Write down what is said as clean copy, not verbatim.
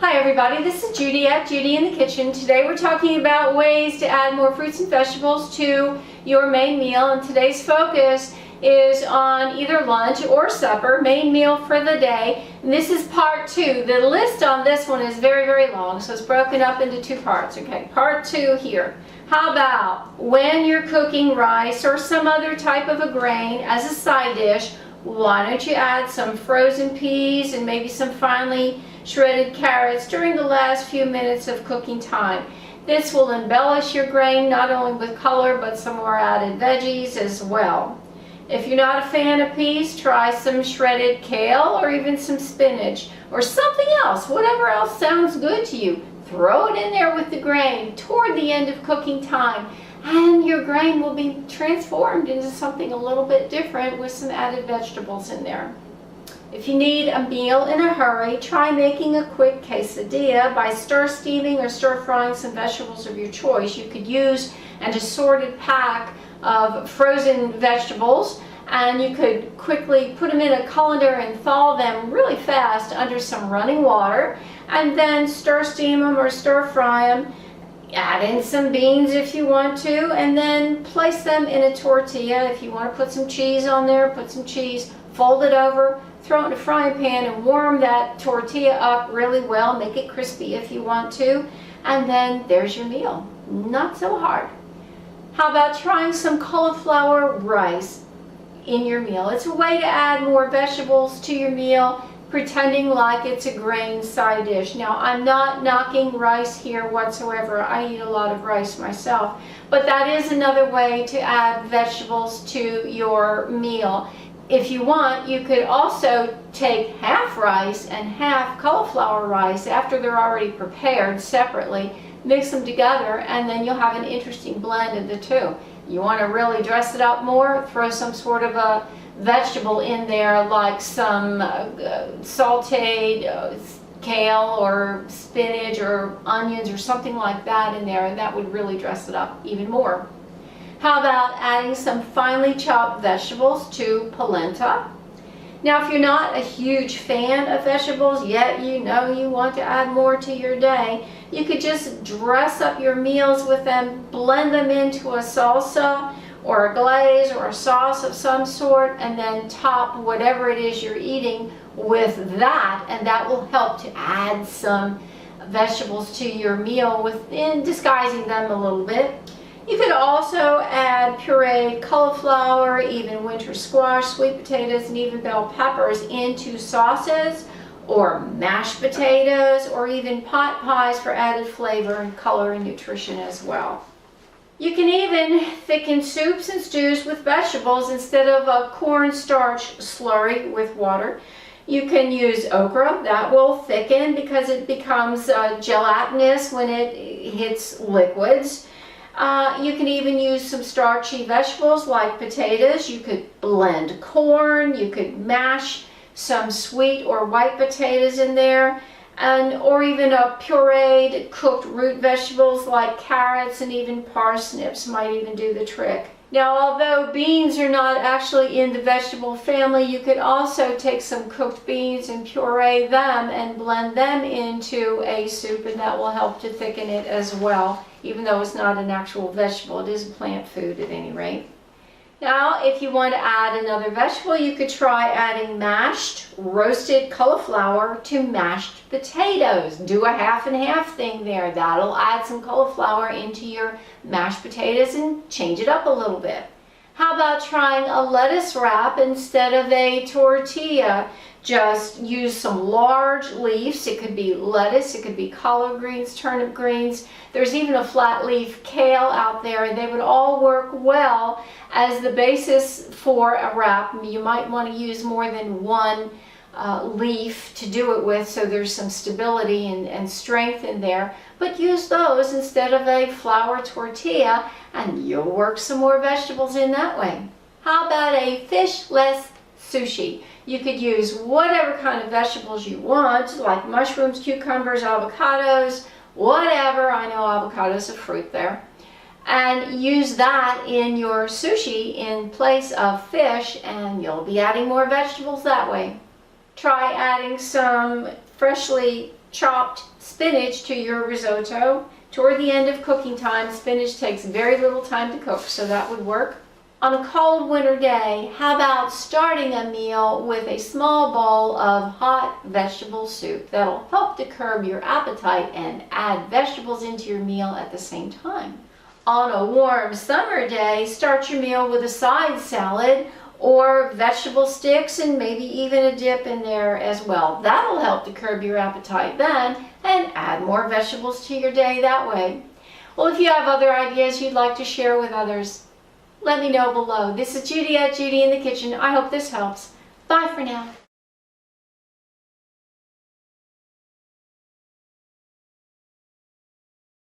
Hi everybody, this is Judy at Judy in the Kitchen. Today we're talking about ways to add more fruits and vegetables to your main meal, and today's focus is on either lunch or supper, main meal for the day. And this is part 2. The list on this one is very long, so it's broken up into 2 parts. Okay, part 2 here. How about when you're cooking rice or some other type of a grain as a side dish, why don't you add some frozen peas and maybe some finely shredded carrots during the last few minutes of cooking time. This will embellish your grain not only with color but some more added veggies as well. If you're not a fan of peas, try some shredded kale or even some spinach or something else, whatever else sounds good to you. Throw it in there with the grain toward the end of cooking time, and your grain will be transformed into something a little bit different with some added vegetables in there. If you need a meal in a hurry, try making a quick quesadilla by stir steaming or stir frying some vegetables of your choice. You could use an assorted pack of frozen vegetables, and you could quickly put them in a colander and thaw them really fast under some running water, and then stir steam them or stir fry them. Add in some beans if you want to, and then place them in a tortilla. If you want to put some cheese on there, put some cheese, fold it over, throw it in a frying pan and warm that tortilla up really well. Make it crispy if you want to, and then there's your meal. Not so hard. How about trying some cauliflower rice in your meal? It's a way to add more vegetables to your meal, pretending like it's a grain side dish. Now, I'm not knocking rice here whatsoever. I eat a lot of rice myself, but that is another way to add vegetables to your meal. If you want, you could also take half rice and half cauliflower rice after they're already prepared separately, mix them together, and then you'll have an interesting blend of the two. You want to really dress it up more, throw some sort of a vegetable in there like some sauteed kale or spinach or onions or something like that in there, and that would really dress it up even more. How about adding some finely chopped vegetables to polenta? Now, if you're not a huge fan of vegetables, yet you know you want to add more to your day, you could just dress up your meals with them, blend them into a salsa or a glaze or a sauce of some sort, and then top whatever it is you're eating with that, and that will help to add some vegetables to your meal within disguising them a little bit. You could also add pureed cauliflower, even winter squash, sweet potatoes, and even bell peppers into sauces, or mashed potatoes, or even pot pies for added flavor and color and nutrition as well. You can even thicken soups and stews with vegetables instead of a cornstarch slurry with water. You can use okra. That will thicken because it becomes gelatinous when it hits liquids. You can even use some starchy vegetables like potatoes. You could blend corn. You could mash some sweet or white potatoes in there, or even a pureed cooked root vegetables like carrots and even parsnips might even do the trick. Now, although beans are not actually in the vegetable family, you could also take some cooked beans and puree them and blend them into a soup, and that will help to thicken it as well. Even though it's not an actual vegetable, it is a plant food at any rate. Now, if you want to add another vegetable, you could try adding mashed roasted cauliflower to mashed potatoes. Do a half and half thing there. That'll add some cauliflower into your mashed potatoes and change it up a little bit. How about trying a lettuce wrap instead of a tortilla? Just use some large leaves. It could be lettuce, it could be collard greens, turnip greens. There's even a flat leaf kale out there, and they would all work well as the basis for a wrap. You might want to use more than one leaf to do it with, so there's some stability and strength in there. But use those instead of a flour tortilla, and you'll work some more vegetables in that way. How about a fishless sushi? You could use whatever kind of vegetables you want, like mushrooms, cucumbers, avocados, whatever. I know avocado's a fruit there. And use that in your sushi in place of fish, and you'll be adding more vegetables that way. Try adding some freshly chopped spinach to your risotto. Toward the end of cooking time, spinach takes very little time to cook, so that would work. On a cold winter day, how about starting a meal with a small bowl of hot vegetable soup? That'll help to curb your appetite and add vegetables into your meal at the same time. On a warm summer day, start your meal with a side salad or vegetable sticks and maybe even a dip in there as well. That'll help to curb your appetite then and add more vegetables to your day that way. Well, if you have other ideas you'd like to share with others, let me know below. This is Judi at Judi in the Kitchen. I hope this helps. Bye for now.